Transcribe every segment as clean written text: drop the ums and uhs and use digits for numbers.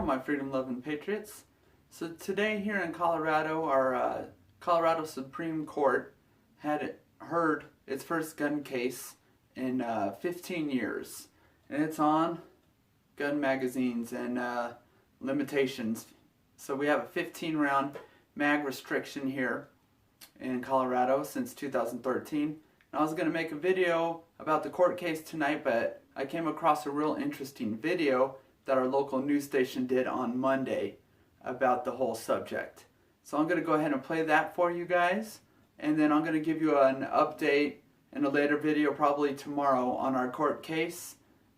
Colorado, my freedom-loving patriots. So today here in Colorado, our Colorado Supreme Court had heard its first gun case in 15 years. And it's on gun magazines and limitations. So we have a 15-round mag restriction here in Colorado since 2013. And I was going to make a video about the court case tonight, but I came across a real interesting video that our local news station did on Monday about the whole subject. So I'm going to go ahead and play that for you guys, and then I'm going to give you an update in a later video, probably tomorrow, on our court case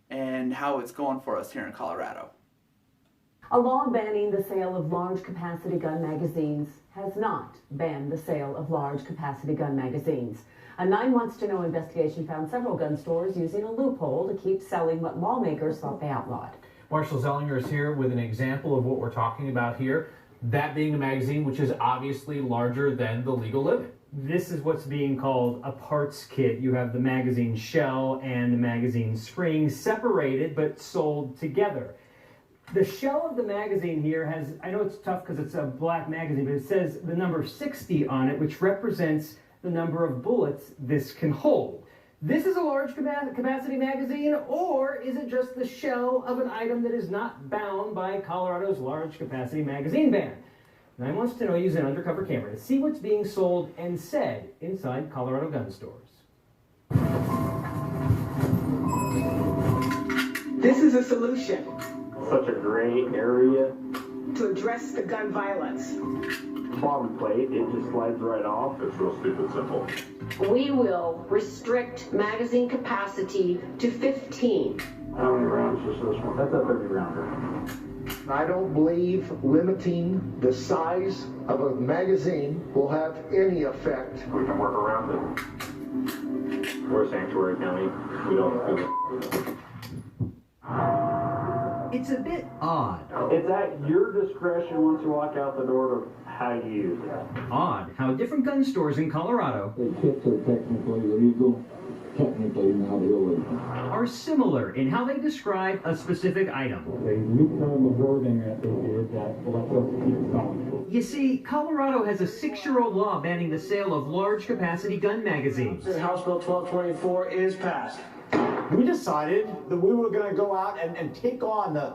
and how it's going for us here in Colorado. A law banning the sale of large capacity gun magazines has not banned the sale of large capacity gun magazines. A 9 months to know investigation found several gun stores using a loophole to keep selling what lawmakers thought they outlawed. Marshall Zellinger is here with an example of what we're talking about here, that being a magazine which is obviously larger than the legal limit. This is what's being called a parts kit. You have the magazine shell and the magazine spring separated but sold together. The shell of the magazine here has, I know it's tough because it's a black magazine, but it says the number 60 on it, which represents the number of bullets this can hold. This is a large capacity magazine, or is it just the shell of an item that is not bound by Colorado's large capacity magazine ban? 9 wants to know, use an undercover camera to see what's being sold and said inside Colorado gun stores. This is a solution. Such a gray area. To address the gun violence. Bottom plate, it just slides right off. It's real stupid simple. We will restrict magazine capacity to 15. How many rounds is this one? That's a 30 rounder. I don't believe limiting the size of a magazine will have any effect. We can work around it. We're a sanctuary county. We don't do that. It's a bit odd. It's at your discretion once you walk out the door of how you use it. Odd how different gun stores in Colorado The kits are technically legal, technically not illegal. are similar in how they describe a specific item. They loophole the wording that they did that lets us keep going. You see, Colorado has a 6-year-old law banning the sale of large capacity gun magazines. House Bill 1224 is passed. We decided that we were going to go out and take on the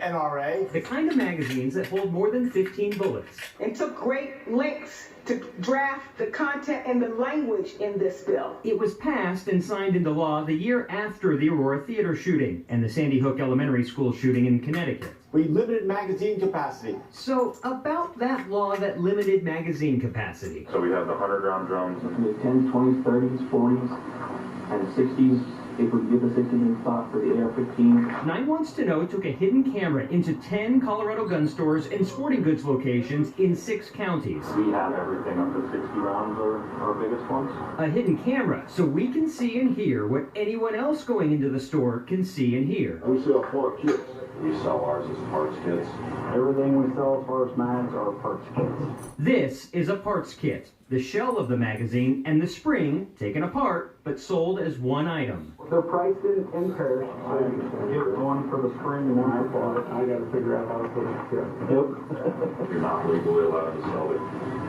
NRA. The kind of magazines that hold more than 15 bullets. And took great lengths to draft the content and the language in this bill. It was passed and signed into law the year after the Aurora Theater shooting and the Sandy Hook Elementary School shooting in Connecticut. We limited magazine capacity. So, about that law that limited magazine capacity. So we have the 100-round drums. The 10s, 20s, 30s, 40s, and the 60s. If we get the 60 spot for the AR-15. 9 Wants to Know took a hidden camera into 10 Colorado gun stores and sporting goods locations in 6 counties. We have everything up to 60 rounds are our biggest ones. A hidden camera, so we can see and hear what anyone else going into the store can see and hear. We sell 4 kits. We sell ours as parts kits. Everything we sell as far as mags are parts kits. This is a parts kit, the shell of the magazine and the spring taken apart but sold as one item. They're priced in pairs, so you get one for the spring and one for part. I got to figure out how to put it together. Yep. You're not legally allowed to sell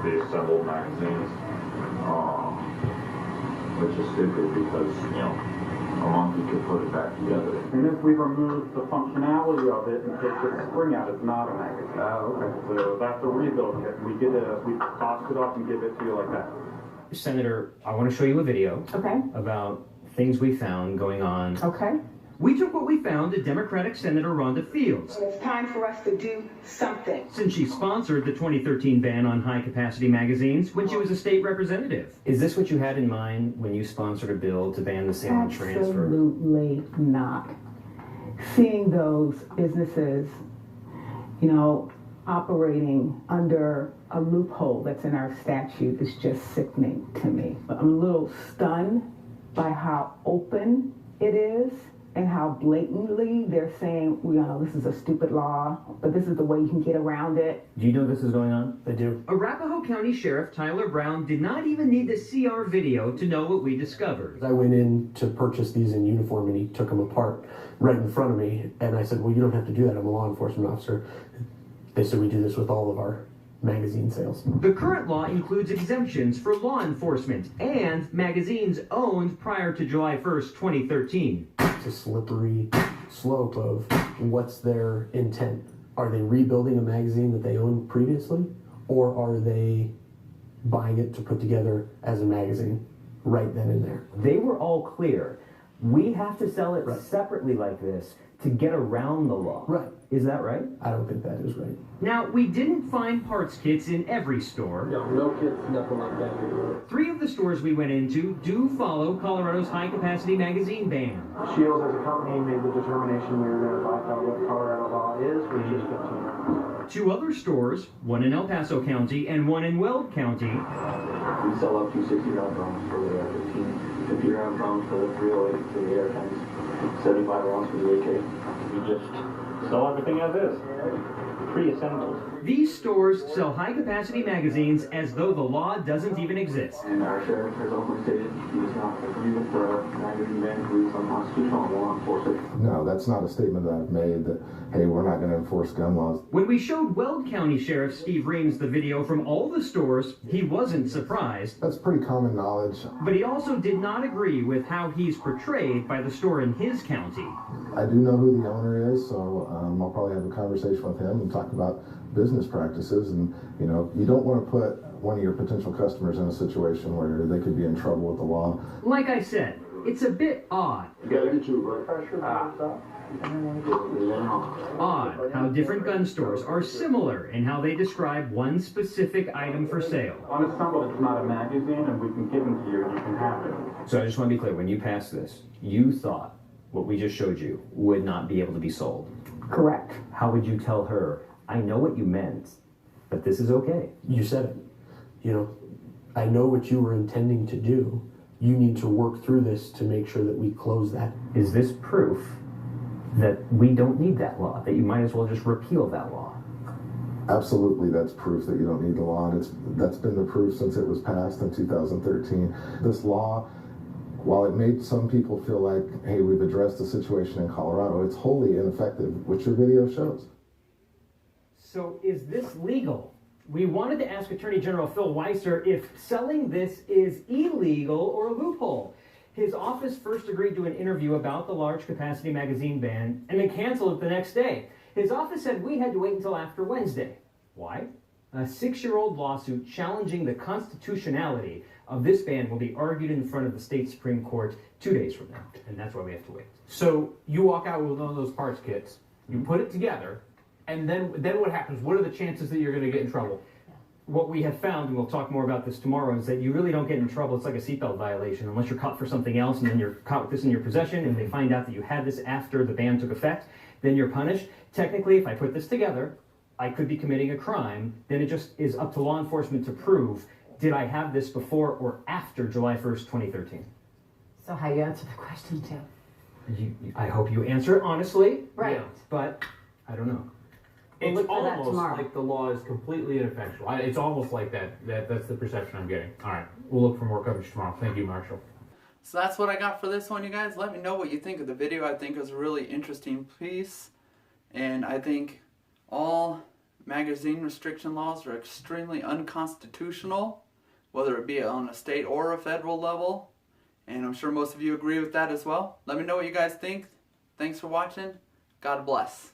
the assembled magazines, which is stupid because, you know, a monkey could put it back together. And if we remove the functionality of it and take the spring out, it's not a magazine. Okay. So that's a rebuild kit. We toss it up and give it to you like that. Senator, I want to show you a video about things we found going on. We took what we found to Democratic Senator Rhonda Fields. It's time for us to do something. Since she sponsored the 2013 ban on high-capacity magazines when she was a state representative. Is this what you had in mind when you sponsored a bill to ban the sale and transfer? Absolutely not. Seeing those businesses, operating under a loophole that's in our statute is just sickening to me. I'm a little stunned by how open it is and how blatantly they're saying, well, you know, this is a stupid law, but this is the way you can get around it. Do you know this is going on? They do. Arapahoe County Sheriff Tyler Brown did not even need to see our video to know what we discovered. I went in to purchase these in uniform and he took them apart right in front of me. And I said, well, you don't have to do that. I'm a law enforcement officer. They said we do this with all of our magazine sales. The current law includes exemptions for law enforcement and magazines owned prior to July 1st, 2013. It's a slippery slope of what's their intent. Are they rebuilding a magazine that they owned previously, or are they buying it to put together as a magazine right then and there? They were all clear. We have to sell it separately like this to get around the law. Right. Is that right? I don't think that is right. Now, we didn't find parts kits in every store. No kits, nothing like that. 3 of the stores we went into do follow Colorado's high-capacity magazine ban. Shields as a company made the determination we were going to buy out what Colorado law is, which is 15. 2 other stores, one in El Paso County and one in Weld County, We sell up to 60-round drums for the AR-15, 50-round drums for the 308 for the AR-10s, 75 rounds for the AK. We just sell everything as is, pre-assembled. These stores sell high-capacity magazines as though the law doesn't even exist. And our sheriff has openly stated he does not agree with the magazine ban because it's unconstitutional and will not enforce it. No, that's not a statement that I've made that, hey, we're not going to enforce gun laws. When we showed Weld County Sheriff Steve Reams the video from all the stores, he wasn't surprised. That's pretty common knowledge. But he also did not agree with how he's portrayed by the store in his county. I do know who the owner is, so I'll probably have a conversation with him and talk about business practices. And, you know, you don't want to put one of your potential customers in a situation where they could be in trouble with the law. Like I said, it's a bit odd. You got YouTube, right? Odd how different gun stores are similar in how they describe one specific item for sale. Unassembled, it's not a magazine, and we can give them to you and you can have it. So I just want to be clear, when you passed this, you thought what we just showed you would not be able to be sold. Correct. How would you tell her, I know what you meant, but this is okay? You said it. You know, I know what you were intending to do. You need to work through this to make sure that we close that. Is this proof that we don't need that law, that you might as well just repeal that law? Absolutely, that's proof that you don't need the law, and that's been the proof since it was passed in 2013. This law, while it made some people feel like, hey, we've addressed the situation in Colorado, it's wholly ineffective, which your video shows. So is this legal? We wanted to ask Attorney General Phil Weiser if selling this is illegal or a loophole. His office first agreed to an interview about the large capacity magazine ban and then canceled it the next day. His office said we had to wait until after Wednesday. Why? A 6-year-old lawsuit challenging the constitutionality of this ban will be argued in front of the state Supreme Court 2 days from now, and that's why we have to wait. So you walk out with one of those parts kits, you put it together, and then what happens? What are the chances that you're going to get in trouble? What we have found, and we'll talk more about this tomorrow, is that you really don't get in trouble. It's like a seatbelt violation unless you're caught for something else, and then you're caught with this in your possession. If they find out that you had this after the ban took effect, then you're punished. Technically, if I put this together, I could be committing a crime. Then it just is up to law enforcement to prove, did I have this before or after July 1st, 2013? So how you answer the question, Tim? I hope you answer it honestly. Right. Yeah. But I don't know. We'll It's look for that almost tomorrow. like the law is completely ineffectual. It's almost like that's the perception I'm getting. All right, we'll look for more coverage tomorrow. Thank you, Marshall. So that's what I got for this one, you guys. Let me know what you think of the video. I think it was a really interesting piece. And I think all magazine restriction laws are extremely unconstitutional, whether it be on a state or a federal level. And I'm sure most of you agree with that as well. Let me know what you guys think. Thanks for watching. God bless.